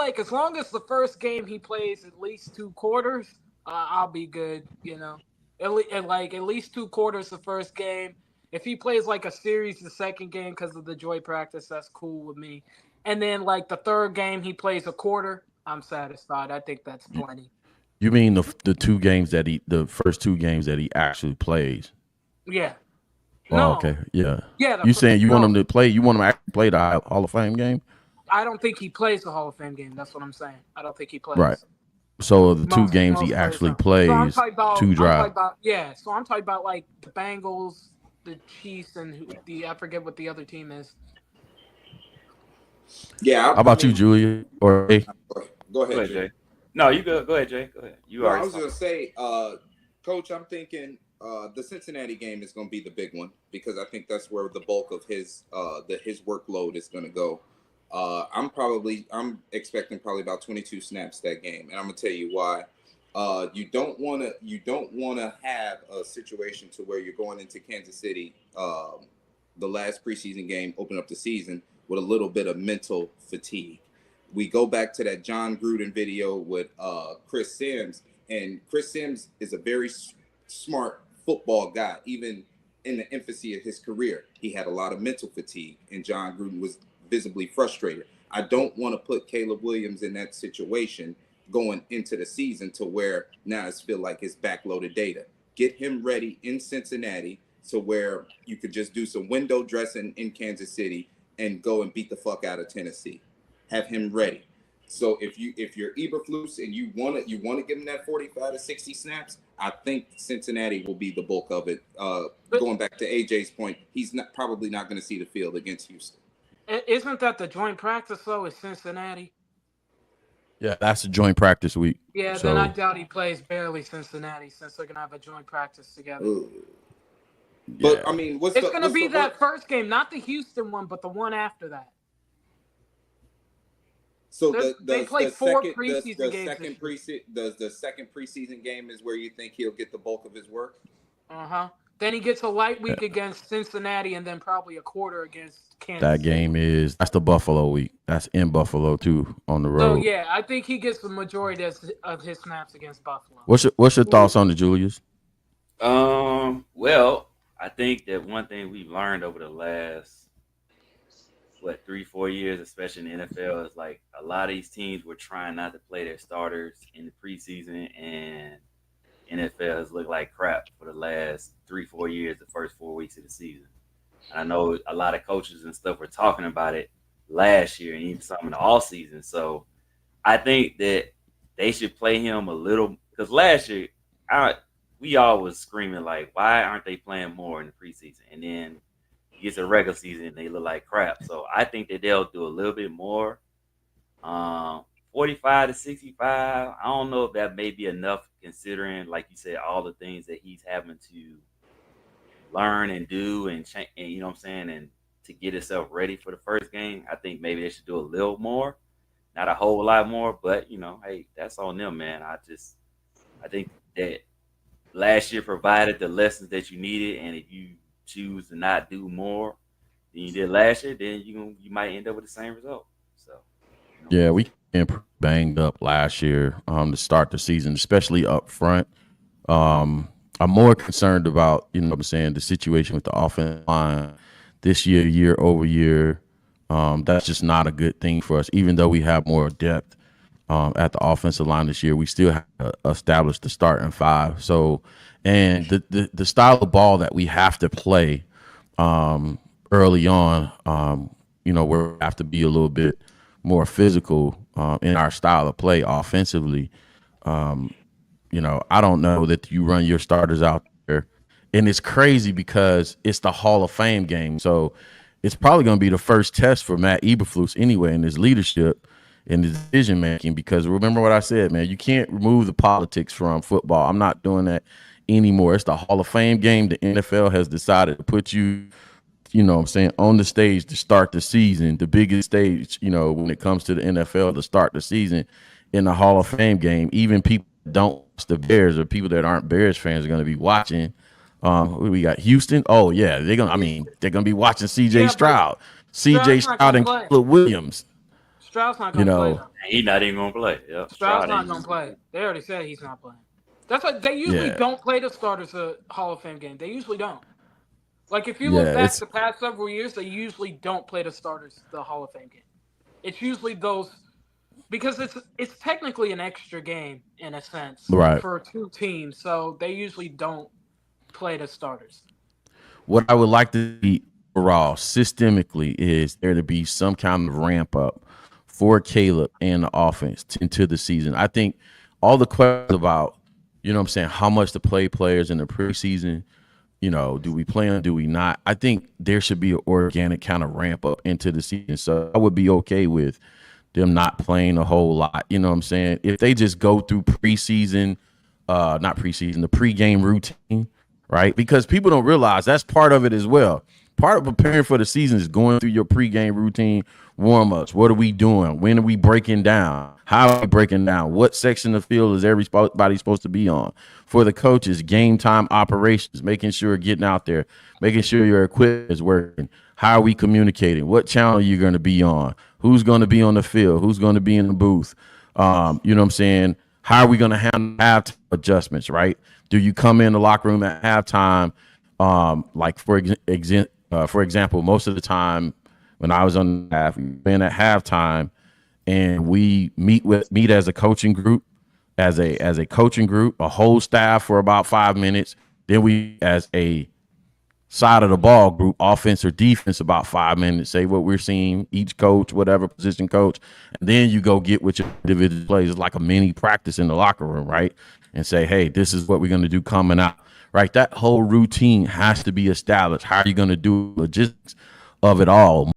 like as long as the first game he plays at least 2 quarters, I'll be good. At least 2 quarters the first game. If he plays like a series the second game because of the joy practice, that's cool with me. And then like the third game he plays a quarter, I'm satisfied. I think that's plenty. You mean the 2 games the first 2 games that he actually plays? Yeah. Oh, No. okay, yeah. Yeah. You saying you want him No. to play? You want him to actually play the Hall of Fame game? I don't think he plays the Hall of Fame game. That's what I'm saying. I don't think he Right. plays. So the two games he Most players actually don't. So I'm plays, talking about. two I'm talking drive. about. Yeah. So I'm talking about like the Bengals, the Chiefs, and I forget what the other team is. Yeah, How I about you, mean, Julia? Or hey, go Go ahead, ahead, Jay. Jay. No, you go. Go ahead, Jay. Go ahead. You No, I already was gonna talked. say, Coach, I'm thinking the Cincinnati game is gonna be the big one because I think that's where the bulk of his workload is gonna go. I'm expecting probably about 22 snaps that game, and I'm gonna tell you why. You don't wanna have a situation to where you're going into Kansas City, the last preseason game, open up the season with a little bit of mental fatigue. We go back to that John Gruden video with Chris Sims, and Chris Sims is a very smart football guy. Even in the infancy of his career, he had a lot of mental fatigue, and John Gruden was visibly frustrated. I don't want to put Caleb Williams in that situation going into the season to where now it's feel like it's backloaded data. Get him ready in Cincinnati to where you could just do some window dressing in Kansas City and go and beat the fuck out of Tennessee. Have him ready. So if you're Eberflus and you want to give him that 45 to 60 snaps, I think Cincinnati will be the bulk of it. But Going back to AJ's point, he's probably not going to see the field against Houston. isn't that the joint practice though? Is Cincinnati? yeah, that's a joint practice week. Yeah. Then I So doubt he plays barely Cincinnati since they're gonna have a joint practice together. Ugh. But yeah, I mean, It's gonna what's be the work? that first game, not the Houston one, but the one after that. So They does play the four second preseason games this year. does the second preseason game is where you think he'll get the bulk of his work? Then he gets a light yeah. week against Cincinnati, and then probably a quarter against Kansas That City. game that's the Buffalo week. That's in Buffalo too on the So road. yeah, I think he gets the majority of his snaps against Buffalo. What's your thoughts on the Julius? Well, I think that one thing we've learned over the last 3-4 years, especially in the NFL, is like a lot of these teams were trying not to play their starters in the preseason, and NFL has looked like crap for the last 3-4 years, the first 4 weeks of the season. And I know a lot of coaches and stuff were talking about it last year and even some in the off season. So I think that they should play him a little because last year we all was screaming like, why aren't they playing more in the preseason? And then it gets a regular season and they look like crap. So I think that they'll do a little bit more. 45 to 65. I don't know if that may be enough considering, like you said, all the things that he's having to learn and do and change, and you know what I'm saying, and to get himself ready for the first game. I think maybe they should do a little more, not a whole lot more, but hey, that's on them, man. I think that last year provided the lessons that you needed, and if you choose to not do more than you did last year, then you might end up with the same result. So, Yeah, we came banged up last year to start the season, especially up front. I'm more concerned about, what I'm saying, the situation with the offensive line this year over year. That's just not a good thing for us. Even though we have more depth at the offensive line this year, we still have to establish the starting five. So, and the style of ball that we have to play early on, we have to be a little bit more physical in our style of play offensively. I don't know that you run your starters out there. And it's crazy because it's the Hall of Fame game. So it's probably going to be the first test for Matt Eberflus anyway in his leadership and his decision making. Because remember what I said, man, you can't remove the politics from football. I'm not doing that anymore. It's the Hall of Fame game. The NFL has decided to put you, on the stage to start the season, the biggest stage, when it comes to the NFL to start the season in the Hall of Fame game. Even people that don't watch the Bears or people that aren't Bears fans are going to be watching. We got Houston. Oh yeah, they're gonna be watching C.J. Yeah, but Stroud, C.J. Stroud's not Stroud gonna and play. Caleb Williams. Stroud's not You gonna play know, though. He's not even gonna play. Yep. Stroud's Stroud not ain't gonna even play. They already said he's not playing. That's what they usually yeah, don't play the starters a Hall of Fame game. They usually don't. Like if you look yeah, back it's the past several years, they usually don't play the starters the Hall of Fame game. It's usually those because it's technically an extra game in a sense right. for two teams, so they usually don't play the starters. What I would like to see overall, systemically, is there to be some kind of ramp up for Caleb and the offense into the season. I think all the questions about, you know what I'm saying, how much to play players in the preseason, you know, do we play them, do we not? I think there should be an organic kind of ramp up into the season. So I would be okay with them not playing a whole lot. You know what I'm saying? If they just go through preseason, not preseason, the pregame routine, right? Because people don't realize that's part of it as well. Part of preparing for the season is going through your pregame routine, warm-ups. What are we doing? When are we breaking down? How are we breaking down? What section of the field is everybody supposed to be on? For the coaches, game time operations, making sure getting out there, making sure your equipment is working. How are we communicating? What channel are you going to be on? Who's going to be on the field? Who's going to be in the booth? You know what I'm saying? How are we going to handle halftime adjustments, right? Do you come in the locker room at halftime? Like for example, most of the time when I was on the staff, we've been at halftime and we meet as a coaching group, as a coaching group, a whole staff for about 5 minutes. Then we as a side of the ball group, offense or defense, about 5 minutes, say what we're seeing, each coach, whatever position coach, and then you go get with your individual plays. It's like a mini practice in the locker room, right? And say, hey, this is what we're going to do coming out, right? That whole routine has to be established. How are you going to do logistics of it all?